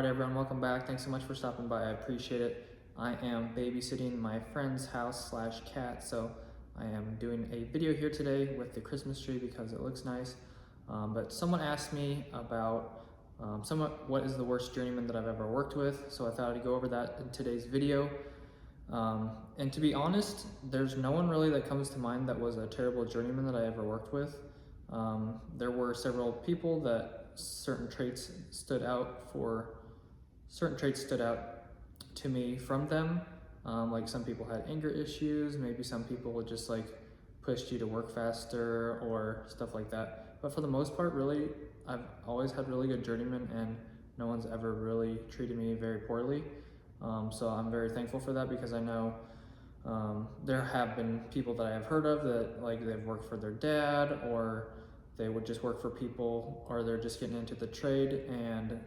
Alright everyone, welcome back. Thanks so much for stopping by. I appreciate it. I am babysitting my friend's house slash cat, so I am doing a video here today with the Christmas tree because it looks nice. But someone asked me about what is the worst journeyman that I've ever worked with, so I thought I'd go over that in today's video. And to be honest, there's no one really that comes to mind that was a terrible journeyman that I ever worked with. There were several people that certain traits stood out to me from them. Like some people had anger issues, maybe some people would just like pushed you to work faster or stuff like that. But for the most part, really, I've always had really good journeymen and no one's ever really treated me very poorly. So I'm very thankful for that because I know there have been people that I have heard of that like they've worked for their dad, or they would just work for people, or they're just getting into the trade and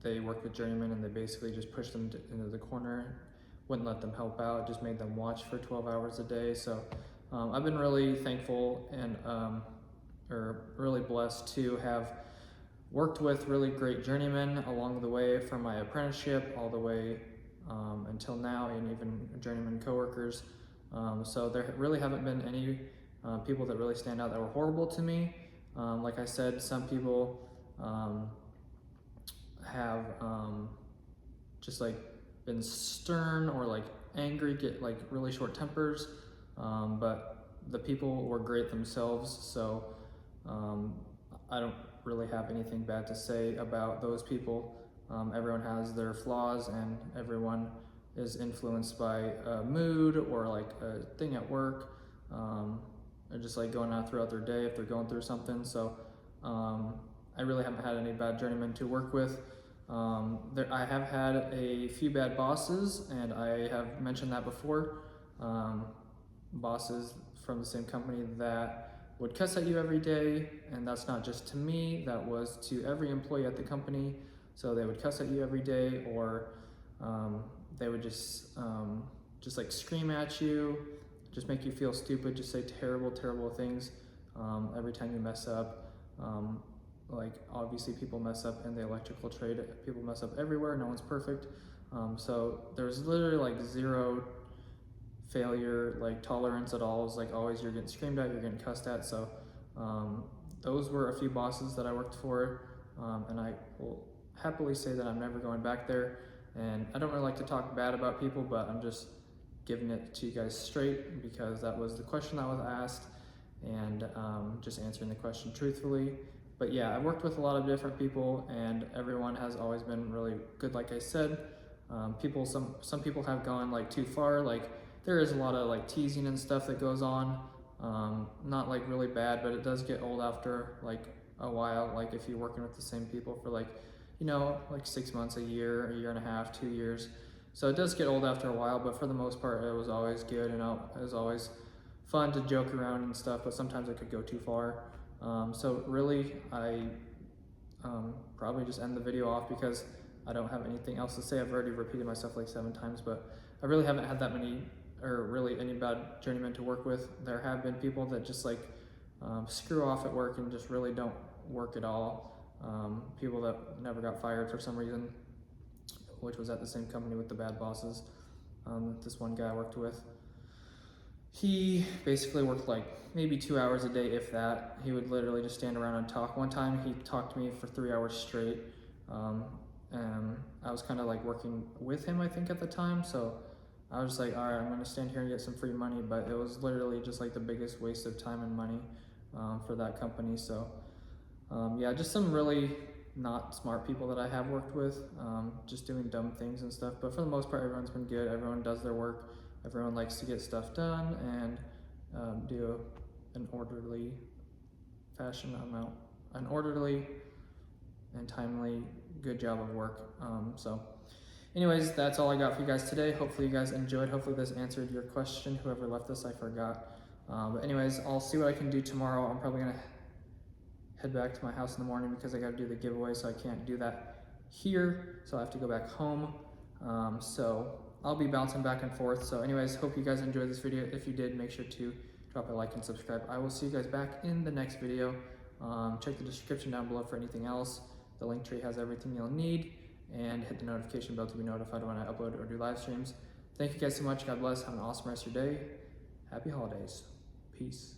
they work with journeymen and they basically just pushed them into the corner, wouldn't let them help out, just made them watch for 12 hours a day. So I've been really thankful and or really blessed to have worked with really great journeymen along the way from my apprenticeship all the way until now, and even journeyman coworkers. So there really haven't been any people that really stand out that were horrible to me. Like I said, some people have just like been stern or like angry, get like really short tempers, but the people were great themselves. So I don't really have anything bad to say about those people. Everyone has their flaws and everyone is influenced by a mood or like a thing at work. Or just like going out throughout their day if they're going through something. So I really haven't had any bad journeymen to work with. I have had a few bad bosses, and I have mentioned that before. Bosses from the same company that would cuss at you every day, and that's not just to me, that was to every employee at the company. So they would cuss at you every day, or they would just like scream at you, just make you feel stupid, just say terrible things every time you mess up. Like obviously people mess up in the electrical trade, people mess up everywhere, no one's perfect. So there's literally like zero failure, like tolerance at all. It's like always you're getting screamed at, you're getting cussed at. So those were a few bosses that I worked for, and I will happily say that I'm never going back there. And I don't really like to talk bad about people, but I'm just giving it to you guys straight because that was the question that was asked, and just answering the question truthfully. But yeah, I've worked with a lot of different people and everyone has always been really good. Like I said, some people have gone like too far. Like there is a lot of like teasing and stuff that goes on, not like really bad, but it does get old after like a while. Like if you're working with the same people for like, you know, like 6 months, a year and a half, 2 years. So it does get old after a while, but for the most part, it was always good, and it was always fun to joke around and stuff, but sometimes it could go too far. So really, I probably just end the video off because I don't have anything else to say. I've already repeated myself like 7 times, but I really haven't had that many, or really any bad journeymen to work with. There have been people that just like screw off at work and just really don't work at all. People that never got fired for some reason, which was at the same company with the bad bosses. This one guy I worked with, he basically worked like maybe 2 hours a day, if that. He would literally just stand around and talk. One time he talked to me for 3 hours straight. And I was kind of like working with him, I think, at the time. So I was just like, all right, I'm gonna stand here and get some free money. But it was literally just like the biggest waste of time and money for that company. So yeah, just some really not smart people that I have worked with, just doing dumb things and stuff. But for the most part, everyone's been good. Everyone does their work. Everyone likes to get stuff done and do an orderly fashion, an orderly and timely, good job of work. So anyways, that's all I got for you guys today. Hopefully you guys enjoyed. Hopefully this answered your question. Whoever left this, I forgot. But anyways, I'll see what I can do tomorrow. I'm probably gonna head back to my house in the morning because I got to do the giveaway, so I can't do that here, so I have to go back home. So I'll be bouncing back and forth. So anyways, hope you guys enjoyed this video. If you did, make sure to drop a like and subscribe. I will see you guys back in the next video. Check the description down below for anything else. The link tree has everything you'll need. and hit the notification bell to be notified when I upload or do live streams. Thank you guys so much. God bless. Have an awesome rest of your day. Happy holidays. Peace.